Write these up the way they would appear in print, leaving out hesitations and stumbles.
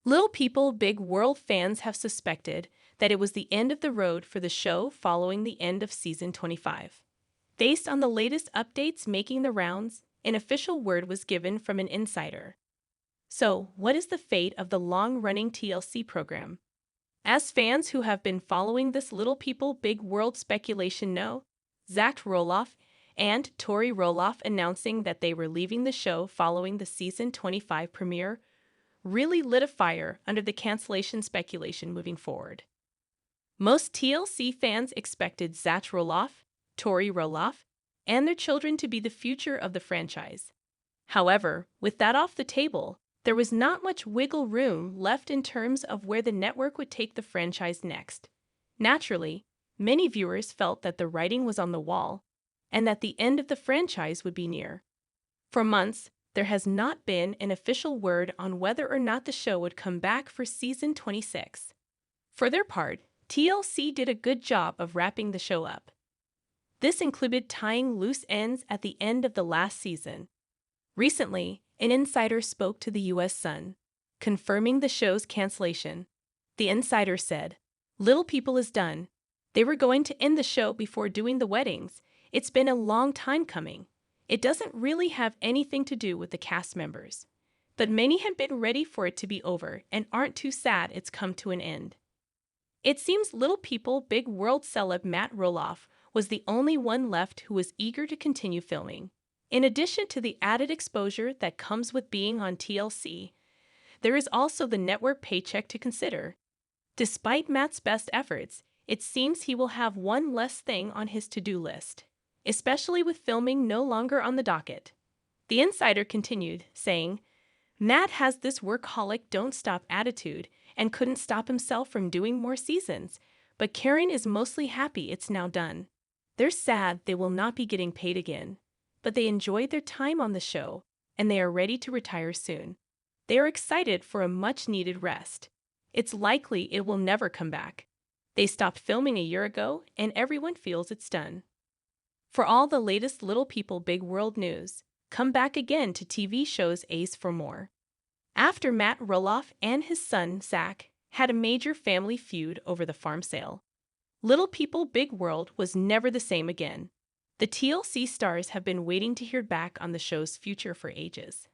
Little People Big World fans have suspected that it was the end of the road for the show following the end of season 25. Based on the latest updates making the rounds, an official word was given from an insider. So, what is the fate of the long-running TLC program? As fans who have been following this Little People Big World speculation know, Zach Roloff and Tori Roloff announcing that they were leaving the show following the season 25 premiere really lit a fire under the cancellation speculation moving forward. Most TLC fans expected Zach Roloff, Tori Roloff, and their children to be the future of the franchise. However, with that off the table, there was not much wiggle room left in terms of where the network would take the franchise next. Naturally, many viewers felt that the writing was on the wall and that the end of the franchise would be near. For months, there has not been an official word on whether or not the show would come back for season 26. For their part, TLC did a good job of wrapping the show up. This included tying loose ends at the end of the last season. Recently, an insider spoke to the U.S. Sun, confirming the show's cancellation. The insider said, "Little People is done. They were going to end the show before doing the weddings. It's been a long time coming. It doesn't really have anything to do with the cast members. But many have been ready for it to be over and aren't too sad it's come to an end." It seems Little People Big World celeb Matt Roloff was the only one left who was eager to continue filming. In addition to the added exposure that comes with being on TLC, there is also the network paycheck to consider. Despite Matt's best efforts, it seems he will have one less thing on his to-do list, especially with filming no longer on the docket. The insider continued, saying, "Matt has this workaholic don't-stop attitude and couldn't stop himself from doing more seasons, but Karen is mostly happy it's now done. They're sad they will not be getting paid again, but they enjoyed their time on the show, and they are ready to retire soon. They are excited for a much-needed rest. It's likely it will never come back. They stopped filming a year ago, and everyone feels it's done." For all the latest Little People Big World news, come back again to TV shows Ace for more. After Matt Roloff and his son, Zach, had a major family feud over the farm sale, Little People Big World was never the same again. The TLC stars have been waiting to hear back on the show's future for ages.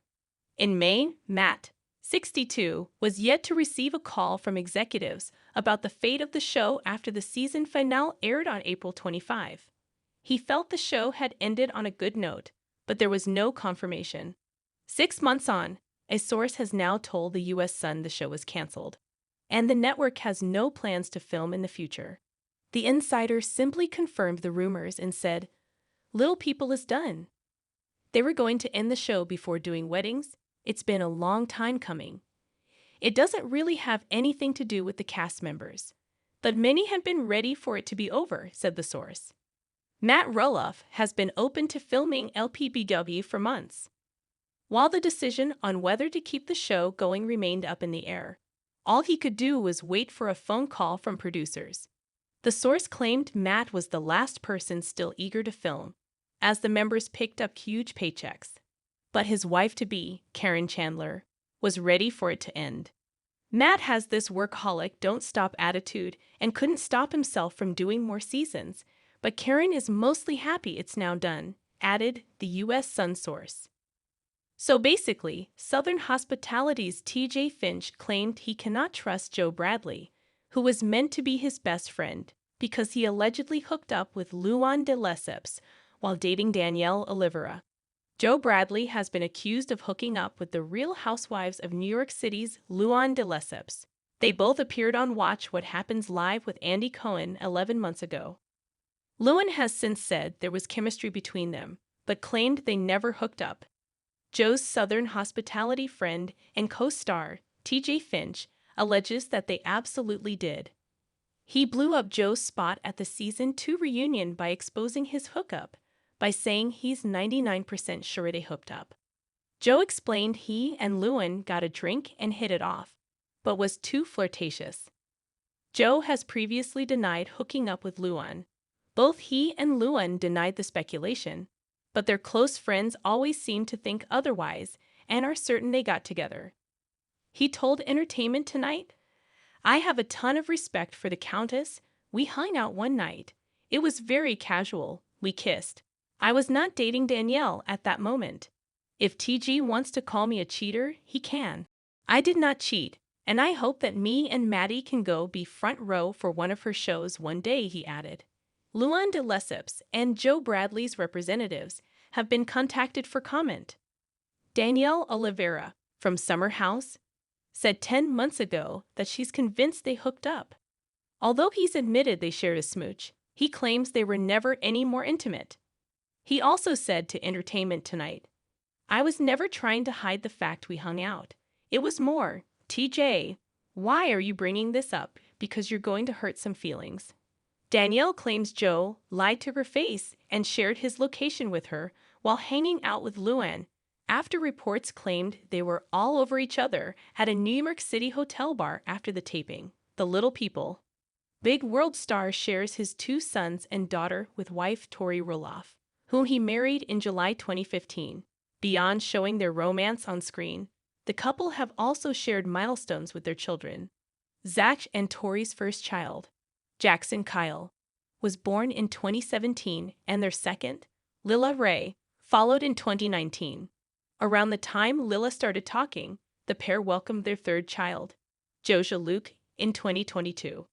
In May, Matt, 62, was yet to receive a call from executives about the fate of the show after the season finale aired on April 25. He felt the show had ended on a good note, but there was no confirmation. 6 months on, a source has now told the U.S. Sun the show was canceled, and the network has no plans to film in the future. The insider simply confirmed the rumors and said, "Little People is done. They were going to end the show before doing weddings. It's been a long time coming. It doesn't really have anything to do with the cast members, but many had been ready for it to be over," said the source. Matt Roloff has been open to filming LPBW for months. While the decision on whether to keep the show going remained up in the air, all he could do was wait for a phone call from producers. The source claimed Matt was the last person still eager to film, as the members picked up huge paychecks. But his wife-to-be, Karen Chandler, was ready for it to end. "Matt has this workaholic don't-stop attitude and couldn't stop himself from doing more seasons, but Karen is mostly happy it's now done," added the U.S. Sun source. So basically, Southern Hospitality's TJ Finch claimed he cannot trust Joe Bradley, who was meant to be his best friend, because he allegedly hooked up with Luann de Lesseps while dating Danielle Olivera. Joe Bradley has been accused of hooking up with the Real Housewives of New York City's Luann de Lesseps. They both appeared on Watch What Happens Live with Andy Cohen 11 months ago. Luann has since said there was chemistry between them, but claimed they never hooked up. Joe's Southern Hospitality friend and co-star, TJ Finch, alleges that they absolutely did. He blew up Joe's spot at the Season 2 reunion by exposing his hookup, by saying he's 99% sure they hooked up. Joe explained he and Luann got a drink and hit it off, but was too flirtatious. Joe has previously denied hooking up with Luann. Both he and Luann denied the speculation, but their close friends always seem to think otherwise and are certain they got together. He told Entertainment Tonight, "I have a ton of respect for the Countess. We hung out one night. It was very casual. We kissed. I was not dating Danielle at that moment. If TG wants to call me a cheater, he can. I did not cheat, and I hope that me and Maddie can go be front row for one of her shows one day," he added. Luann de Lesseps and Joe Bradley's representatives have been contacted for comment. Danielle Oliveira, from Summer House, said 10 months ago that she's convinced they hooked up. Although he's admitted they shared a smooch, he claims they were never any more intimate. He also said to Entertainment Tonight, "I was never trying to hide the fact we hung out. It was more, TJ, why are you bringing this up? Because you're going to hurt some feelings." Danielle claims Joe lied to her face and shared his location with her while hanging out with Luann, after reports claimed they were all over each other at a New York City hotel bar after the taping. The Little People. Big World star shares his 2 sons and daughter with wife Tori Roloff, whom he married in July 2015. Beyond showing their romance on screen, the couple have also shared milestones with their children. Zach and Tori's first child, Jackson Kyle, was born in 2017, and their second, Lila Ray, followed in 2019. Around the time Lila started talking, the pair welcomed their third child, Joja Luke, in 2022.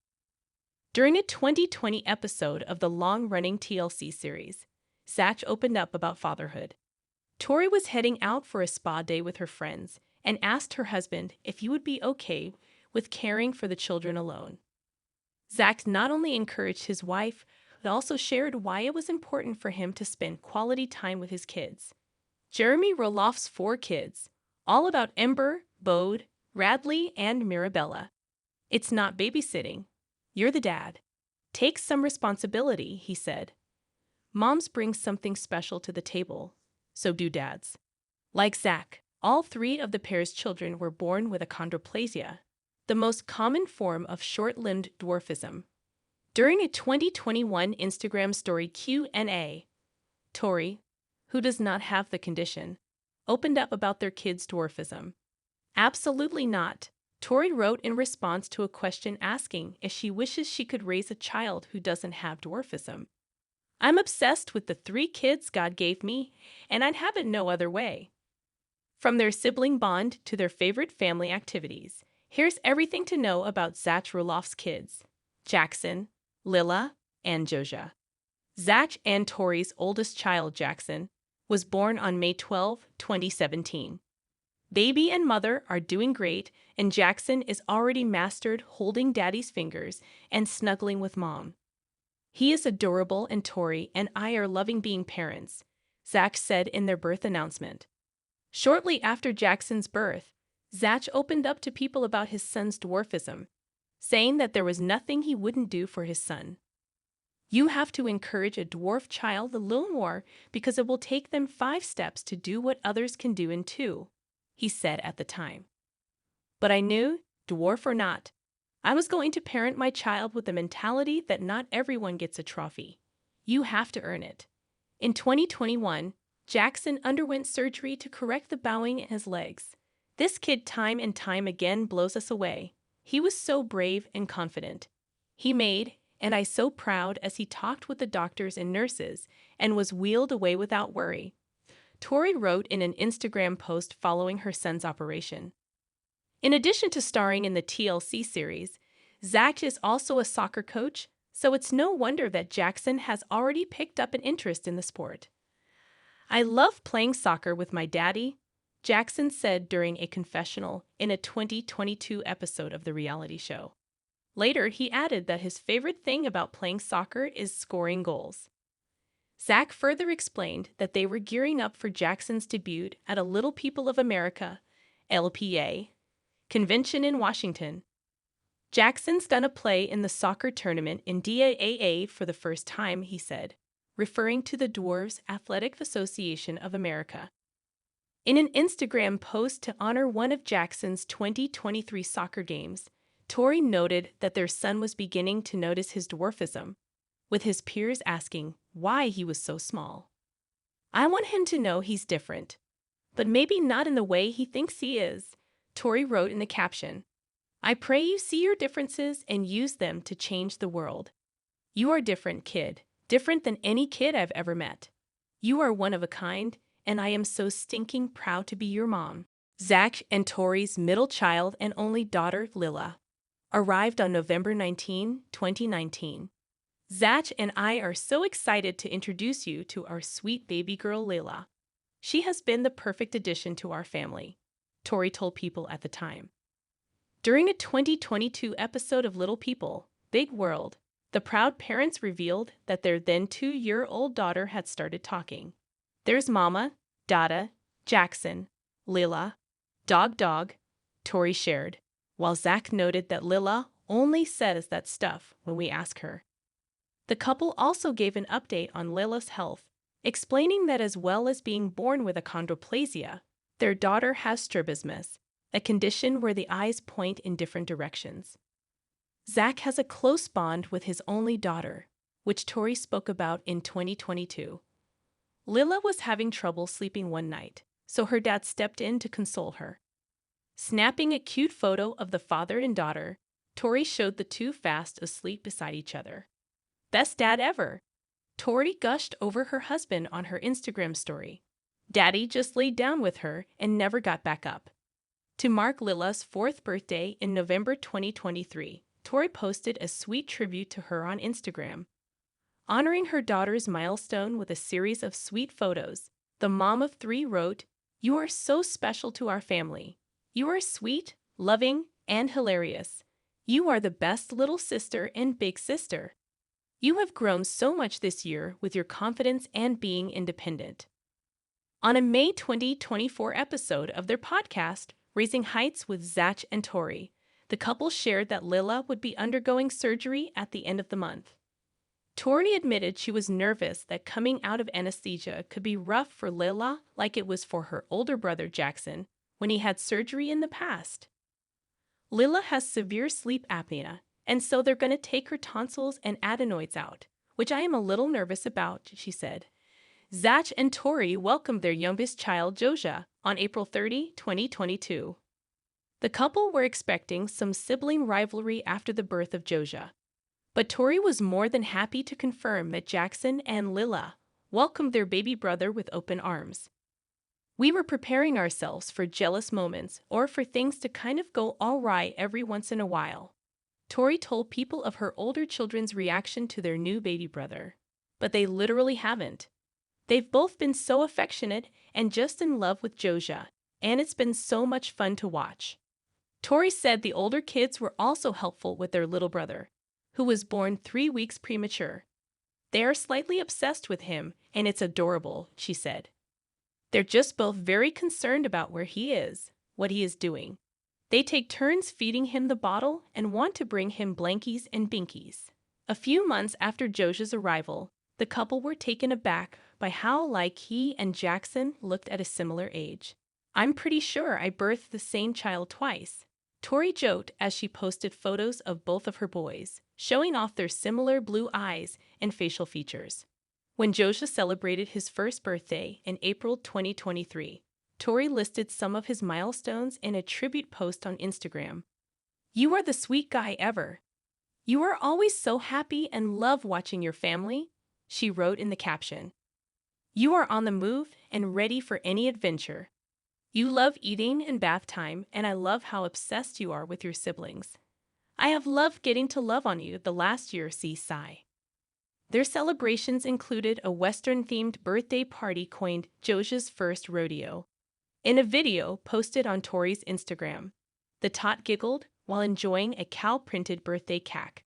During a 2020 episode of the long-running TLC series, Zach opened up about fatherhood. Tori was heading out for a spa day with her friends and asked her husband if he would be okay with caring for the children alone. Zach not only encouraged his wife, but also shared why it was important for him to spend quality time with his kids. Jeremy Roloff's 4 kids, all about Ember, Bode, Radley, and Mirabella. "It's not babysitting. You're the dad. Take some responsibility," he said. "Moms bring something special to the table, so do dads." Like Zach, all 3 of the pair's children were born with achondroplasia, the most common form of short-limbed dwarfism. During a 2021 Instagram story Q&A, Tori, who does not have the condition, opened up about their kids' dwarfism. "Absolutely not," Tori wrote in response to a question asking if she wishes she could raise a child who doesn't have dwarfism. "I'm obsessed with the 3 kids God gave me, and I'd have it no other way." From their sibling bond to their favorite family activities, here's everything to know about Zach Roloff's kids, Jackson, Lila, and Joja. Zach and Tori's oldest child, Jackson, was born on May 12, 2017. Baby and mother are doing great, and Jackson is already mastered holding daddy's fingers and snuggling with mom. "He is adorable, and Tori and I are loving being parents," Zach said in their birth announcement. Shortly after Jackson's birth, Zach opened up to people about his son's dwarfism, saying that there was nothing he wouldn't do for his son. "You have to encourage a dwarf child a little more because it will take them 5 steps to do what others can do in 2, he said at the time. "But I knew, dwarf or not, I was going to parent my child with the mentality that not everyone gets a trophy. You have to earn it." In 2021, Jackson underwent surgery to correct the bowing in his legs. "This kid time and time again blows us away. He was so brave and confident. He made, and I so proud as he talked with the doctors and nurses and was wheeled away without worry," Tori wrote in an Instagram post following her son's operation. In addition to starring in the TLC series, Zach is also a soccer coach, so it's no wonder that Jackson has already picked up an interest in the sport. "I love playing soccer with my daddy," Jackson said during a confessional in a 2022 episode of the reality show. Later, he added that his favorite thing about playing soccer is scoring goals. Zach further explained that they were gearing up for Jackson's debut at a Little People of America, LPA, convention in Washington. "Jackson's gonna play in the soccer tournament in DAAA for the first time," he said, referring to the Dwarves Athletic Association of America. In an Instagram post to honor one of Jackson's 2023 soccer games, Tori noted that their son was beginning to notice his dwarfism, with his peers asking why he was so small. "I want him to know he's different, but maybe not in the way he thinks he is," Tori wrote in the caption, "I pray you see your differences and use them to change the world. You are different, kid, different than any kid I've ever met. You are one of a kind, and I am so stinking proud to be your mom." Zach and Tori's middle child and only daughter, Lila, arrived on November 19, 2019. Zach and I are so excited to introduce you to our sweet baby girl, Lila. She has been the perfect addition to our family, Tori told People at the time. During a 2022 episode of Little People, Big World, the proud parents revealed that their then 2-year-old daughter had started talking. "There's Mama, Dada, Jackson, Lila, Dog," Tori shared, while Zach noted that Lila only says that stuff when we ask her. The couple also gave an update on Lila's health, explaining that as well as being born with achondroplasia, their daughter has strabismus, a condition where the eyes point in different directions. Zach has a close bond with his only daughter, which Tori spoke about in 2022. Lila was having trouble sleeping one night, so her dad stepped in to console her. Snapping a cute photo of the father and daughter, Tori showed the two fast asleep beside each other. "Best dad ever!" Tori gushed over her husband on her Instagram story. "Daddy just laid down with her and never got back up." To mark Lila's 4th birthday in November 2023, Tori posted a sweet tribute to her on Instagram. Honoring her daughter's milestone with a series of sweet photos, the mom of 3 wrote, "You are so special to our family. You are sweet, loving, and hilarious. You are the best little sister and big sister. You have grown so much this year with your confidence and being independent." On a May 2024 episode of their podcast, Raising Heights with Zach and Tori, the couple shared that Lila would be undergoing surgery at the end of the month. Tori admitted she was nervous that coming out of anesthesia could be rough for Lila like it was for her older brother Jackson when he had surgery in the past. Lila has severe sleep apnea, and so they're going to take her tonsils and adenoids out, which I am a little nervous about, she said. Zach and Tori welcomed their youngest child, Joja, on April 30, 2022. The couple were expecting some sibling rivalry after the birth of Joja, but Tori was more than happy to confirm that Jackson and Lila welcomed their baby brother with open arms. "We were preparing ourselves for jealous moments or for things to kind of go all right every once in a while," Tori told People of her older children's reaction to their new baby brother. But they literally haven't. They've both been so affectionate and just in love with Joja, and it's been so much fun to watch. Tori said the older kids were also helpful with their little brother, who was born 3 weeks premature. "They are slightly obsessed with him, and it's adorable," she said. "They're just both very concerned about where he is, what he is doing. They take turns feeding him the bottle and want to bring him blankies and binkies." A few months after Joja's arrival, the couple were taken aback by how like he and Jackson looked at a similar age. "I'm pretty sure I birthed the same child twice," Tori joked as she posted photos of both of her boys, showing off their similar blue eyes and facial features. When Joja celebrated his 1st birthday in April 2023, Tori listed some of his milestones in a tribute post on Instagram. "You are the sweet guy ever. You are always so happy and love watching your family," she wrote in the caption. "You are on the move and ready for any adventure. You love eating and bath time, and I love how obsessed you are with your siblings. I have loved getting to love on you the last year, see sigh." Their celebrations included a Western-themed birthday party coined Joja's First Rodeo. In a video posted on Tori's Instagram, the tot giggled while enjoying a cow-printed birthday cake.